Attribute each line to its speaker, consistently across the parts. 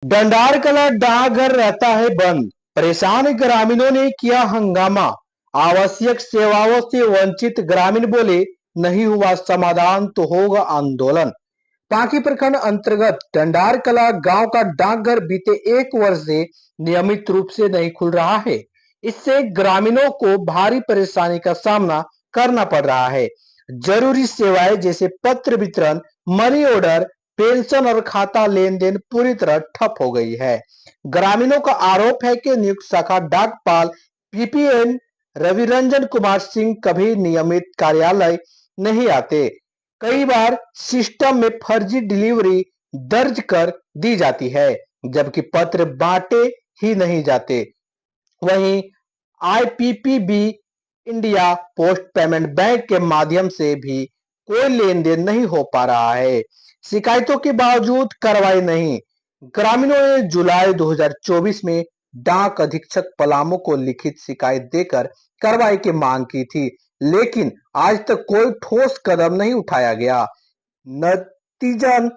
Speaker 1: डंडारकला डाकघर रहता है बंद, परेशान ग्रामीणों ने किया हंगामा। आवश्यक सेवाओं से वंचित ग्रामीण बोले, नहीं हुआ समाधान तो होगा आंदोलन। पांकी प्रखंड अंतर्गत डंडारकला गांव का डाकघर बीते 1 वर्ष से नियमित रूप से नहीं खुल रहा है। इससे ग्रामीणों को भारी परेशानी का सामना करना पड़ रहा है। जरूरी सेवाएं जैसे पत्र वितरण, मनी ऑर्डर, पेंशन और खाता लेन देन पूरी तरह ठप हो गई है। ग्रामीणों का आरोप है कि नियुक्त शाखा डाकपाल पीपीएन रविरंजन कुमार सिंह कभी नियमित कार्यालय नहीं आते। कई बार सिस्टम में फर्जी डिलीवरी दर्ज कर दी जाती है, जबकि पत्र बांटे ही नहीं जाते। वहीं IPPB India post payment bank के माध्यम से भी कोई लेन देन नहीं हो पा रहा है। शिकायतों के बावजूद कार्रवाई नहीं। ग्रामीणों ने जुलाई 2024 में डाक अधीक्षक पलामू को लिखित शिकायत देकर कार्रवाई की मांग की थी, लेकिन आज तक कोई ठोस कदम नहीं उठाया गया। नतीजन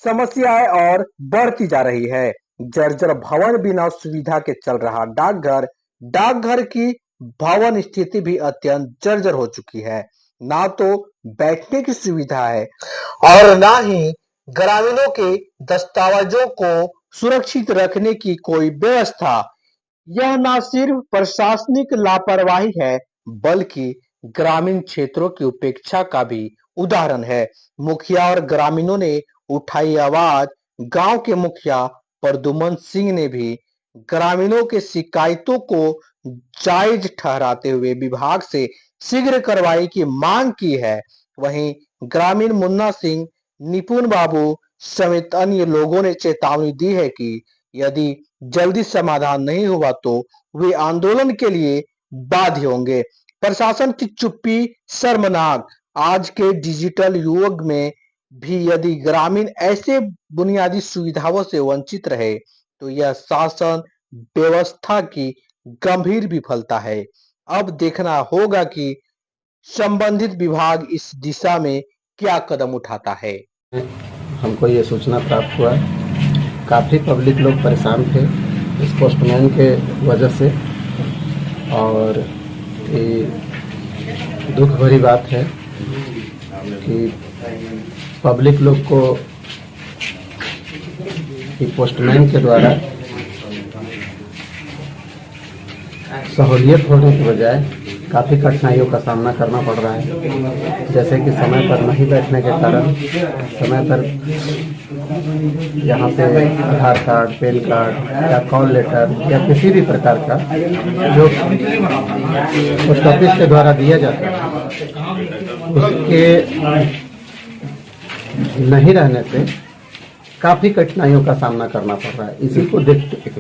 Speaker 1: समस्याएं और बढ़ती जा रही है। जर्जर भवन, बिना सुविधा के चल रहा डाकघर की भवन स्थिति भी अत्यंत जर्जर हो चुकी है। ना तो बैठने की सुविधा है और ना ही ग्रामीणों के दस्तावेजों को सुरक्षित रखने की कोई व्यवस्था। यह ना सिर्फ प्रशासनिक लापरवाही है, बल्कि ग्रामीण क्षेत्रों की उपेक्षा का भी उदाहरण है। मुखिया और ग्रामीणों ने उठाई आवाज। गांव के मुखिया प्रदुमन सिंह ने भी ग्रामीणों के शिकायतों को जायज ठहराते हुए विभाग से शीघ्र कार्रवाई की मांग की है। वहीं ग्रामीण मुन्ना सिंह, निपुण बाबू समेत अन्य लोगों ने चेतावनी दी है कि यदि जल्दी समाधान नहीं हुआ तो वे आंदोलन के लिए बाध्य होंगे। प्रशासन की चुप्पी शर्मनाक। आज के डिजिटल युग में भी यदि ग्रामीण ऐसे बुनियादी सुविधाओं से वंचित रहे तो यह शासन व्यवस्था की गंभीर विफलता है। अब देखना होगा कि संबंधित विभाग इस दिशा में क्या कदम उठाता है।
Speaker 2: हमको ये सूचना प्राप्त हुआ, काफ़ी पब्लिक लोग परेशान थे इस पोस्टमैन के वजह से, और ये दुख भरी बात है कि पब्लिक लोग को कि पोस्टमैन के द्वारा सहूलियत होने की बजाय काफ़ी कठिनाइयों का सामना करना पड़ रहा है। जैसे कि समय पर नहीं बैठने के कारण समय पर यहाँ पे आधार कार्ड, पैन कार्ड या कॉल लेटर या किसी भी प्रकार का जो पोस्ट ऑफिस के द्वारा दिया जाता है, उसके नहीं रहने से काफ़ी कठिनाइयों का सामना करना पड़ रहा है। इसी को देखते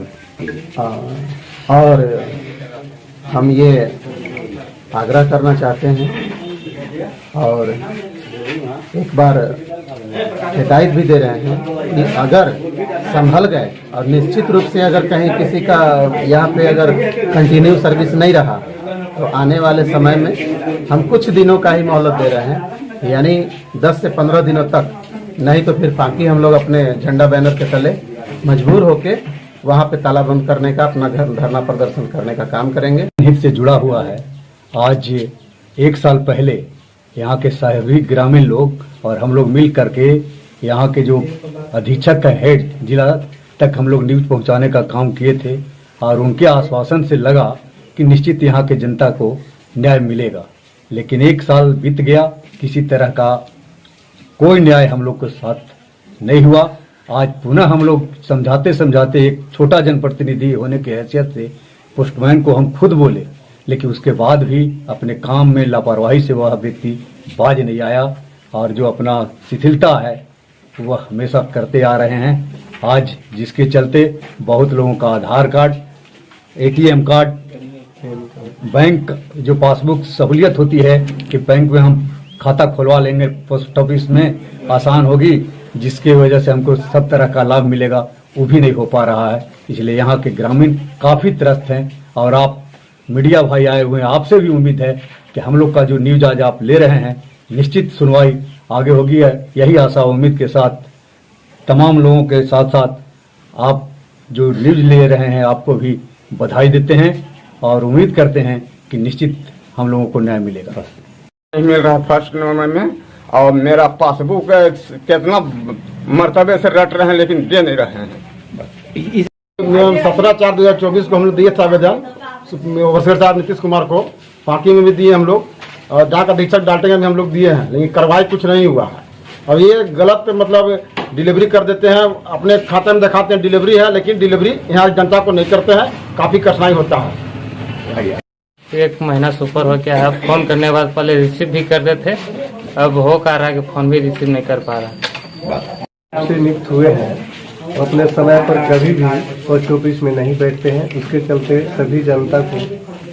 Speaker 2: और हम ये आग्रह करना चाहते हैं और एक बार हिदायत भी दे रहे हैं कि अगर संभल गए और निश्चित रूप से अगर कहीं किसी का यहाँ पे अगर कंटिन्यू सर्विस नहीं रहा तो आने वाले समय में हम कुछ दिनों का ही मोहलत दे रहे हैं, यानी 10 से 15 दिनों तक। नहीं तो फिर बाकी हम लोग अपने झंडा बैनर के तले मजबूर होके वहाँ पे तालाबंद करने का, अपना धरना प्रदर्शन करने का काम करेंगे।
Speaker 3: हित से जुड़ा हुआ है। आज 1 साल पहले यहाँ के सभी ग्रामीण लोग और हम लोग मिल करके यहाँ के जो अधीक्षक का हेड जिला तक हम लोग न्यूज पहुँचाने का काम किए थे, और उनके आश्वासन से लगा कि निश्चित यहाँ के जनता को न्याय मिलेगा। लेकिन 1 साल बीत गया, किसी तरह का कोई न्याय हम लोग के साथ नहीं हुआ। आज पुनः हम लोग समझाते समझाते एक छोटा जनप्रतिनिधि होने की हैसियत से पोस्टमैन को हम खुद बोले, लेकिन उसके बाद भी अपने काम में लापरवाही से वह व्यक्ति बाज नहीं आया, और जो अपना शिथिलता है वह हमेशा करते आ रहे हैं। आज जिसके चलते बहुत लोगों का आधार कार्ड, एटीएम कार्ड, बैंक जो पासबुक सहूलियत होती है कि बैंक में हम खाता खुलवा लेंगे, पोस्ट ऑफिस में आसान होगी, जिसकी वजह से हमको सब तरह का लाभ मिलेगा, वो भी नहीं हो पा रहा है। इसलिए यहाँ के ग्रामीण काफ़ी त्रस्त हैं, और आप मीडिया भाई आए हुए हैं, आपसे भी उम्मीद है कि हम लोग का जो न्यूज आज आप ले रहे हैं निश्चित सुनवाई आगे होगी। यही आशा उम्मीद के साथ तमाम लोगों के साथ साथ आप जो न्यूज ले रहे हैं आपको भी बधाई देते हैं और उम्मीद करते हैं कि निश्चित हम लोगों को न्याय मिलेगा।
Speaker 4: नहीं मिल रहा फर्स्ट नंबर में, और मेरा पासबुक कितना मर्तबे से रट रहे हैं लेकिन दे नहीं रहे हैं।
Speaker 5: 17/4/2024 को हम लोग दिए थे आवेदन वसीर साहब नीतीश कुमार को, पार्टी में भी दिए हम लोग, और डाक अधीक्षक डालटेंगे में हम लोग दिए हैं, लेकिन कार्रवाई कुछ नहीं हुआ है। अब ये गलत मतलब डिलीवरी कर देते हैं, अपने खाते में दिखाते हैं डिलीवरी है, लेकिन डिलीवरी यहाँ जनता को नहीं करते हैं, काफ़ी कठिनाई होता है।
Speaker 6: 1 महीना से ऊपर हो गया है। फोन करने के बाद पहले रिसीव भी करते थे, अब हो कर रहा है कि फोन भी रिसीव नहीं कर पा रहा।
Speaker 7: से नियुक्त हुए हैं, अपने समय पर कभी भी पोस्ट ऑफिस में नहीं बैठते हैं, उसके चलते सभी जनता को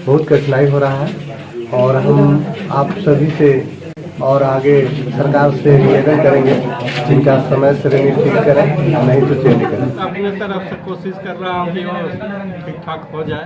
Speaker 7: बहुत कठिनाई हो रहा है। और हम आप सभी से और आगे सरकार से निवेदन करेंगे जिनका समय से निश्चित करें, नहीं तो चेंज करें।
Speaker 8: अपने तरफ से कोशिश कर रहा हूँ कि वो ठीक ठाक हो जाए।